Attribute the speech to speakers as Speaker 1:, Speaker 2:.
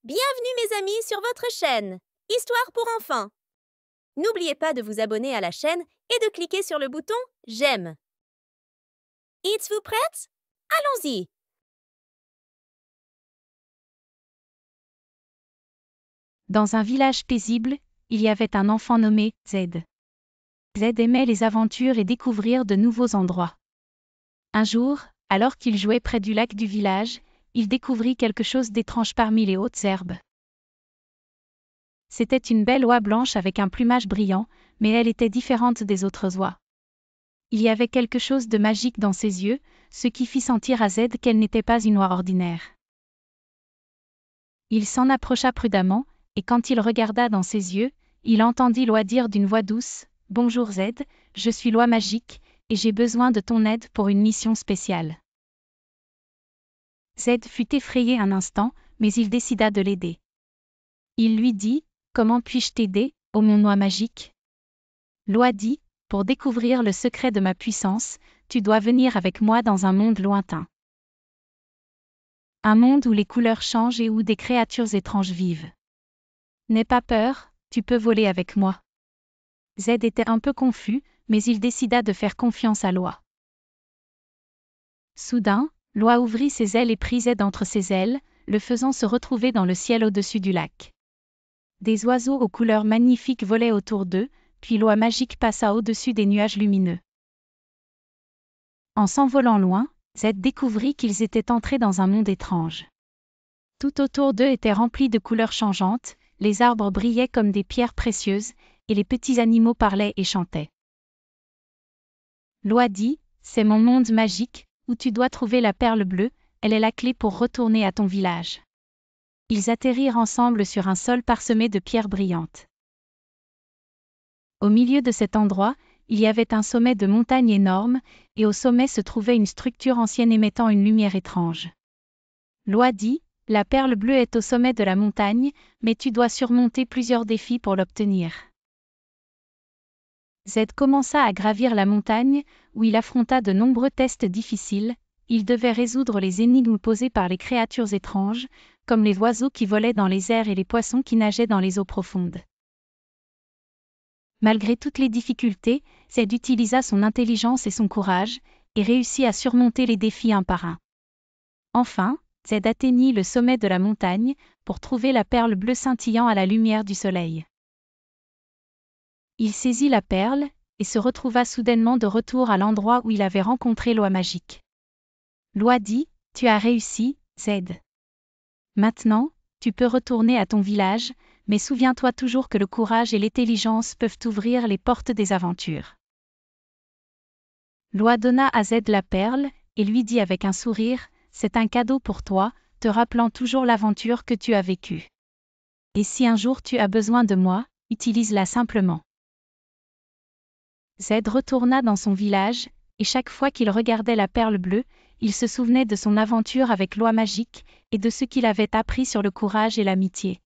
Speaker 1: Bienvenue mes amis sur votre chaîne Histoire pour enfants. N'oubliez pas de vous abonner à la chaîne et de cliquer sur le bouton J'aime. Êtes-vous prête? Allons-y!
Speaker 2: Dans un village paisible, il y avait un enfant nommé Z. Z aimait les aventures et découvrir de nouveaux endroits. Un jour, alors qu'il jouait près du lac du village, il découvrit quelque chose d'étrange parmi les hautes herbes. C'était une belle oie blanche avec un plumage brillant, mais elle était différente des autres oies. Il y avait quelque chose de magique dans ses yeux, ce qui fit sentir à Z qu'elle n'était pas une oie ordinaire. Il s'en approcha prudemment, et quand il regarda dans ses yeux, il entendit l'oie dire d'une voix douce : « Bonjour Z, je suis l'oie magique, et j'ai besoin de ton aide pour une mission spéciale. » Z fut effrayé un instant, mais il décida de l'aider. Il lui dit : « Comment puis-je t'aider, ô mon oie magique ? » L'oie dit : « Pour découvrir le secret de ma puissance, tu dois venir avec moi dans un monde lointain. Un monde où les couleurs changent et où des créatures étranges vivent. N'aie pas peur, tu peux voler avec moi. » Z était un peu confus, mais il décida de faire confiance à l'oie. Soudain, l'oie ouvrit ses ailes et prit Z entre ses ailes, le faisant se retrouver dans le ciel au-dessus du lac. Des oiseaux aux couleurs magnifiques volaient autour d'eux, puis l'oie magique passa au-dessus des nuages lumineux. En s'envolant loin, Z découvrit qu'ils étaient entrés dans un monde étrange. Tout autour d'eux était rempli de couleurs changeantes, les arbres brillaient comme des pierres précieuses, et les petits animaux parlaient et chantaient. L'oie dit : « C'est mon monde magique, où tu dois trouver la perle bleue, elle est la clé pour retourner à ton village. » Ils atterrirent ensemble sur un sol parsemé de pierres brillantes. Au milieu de cet endroit, il y avait un sommet de montagne énorme, et au sommet se trouvait une structure ancienne émettant une lumière étrange. L'oie dit : « La perle bleue est au sommet de la montagne, mais tu dois surmonter plusieurs défis pour l'obtenir. » Z commença à gravir la montagne, où il affronta de nombreux tests difficiles. Il devait résoudre les énigmes posées par les créatures étranges, comme les oiseaux qui volaient dans les airs et les poissons qui nageaient dans les eaux profondes. Malgré toutes les difficultés, Z utilisa son intelligence et son courage, et réussit à surmonter les défis un par un. Enfin, Z atteignit le sommet de la montagne, pour trouver la perle bleue scintillant à la lumière du soleil. Il saisit la perle, et se retrouva soudainement de retour à l'endroit où il avait rencontré l'oie magique. L'oie dit : « Tu as réussi, Z. Maintenant, tu peux retourner à ton village, mais souviens-toi toujours que le courage et l'intelligence peuvent ouvrir les portes des aventures. » L'oie donna à Z la perle, et lui dit avec un sourire : « C'est un cadeau pour toi, te rappelant toujours l'aventure que tu as vécue. Et si un jour tu as besoin de moi, utilise-la simplement. » Z retourna dans son village, et chaque fois qu'il regardait la perle bleue, il se souvenait de son aventure avec l'oie magique, et de ce qu'il avait appris sur le courage et l'amitié.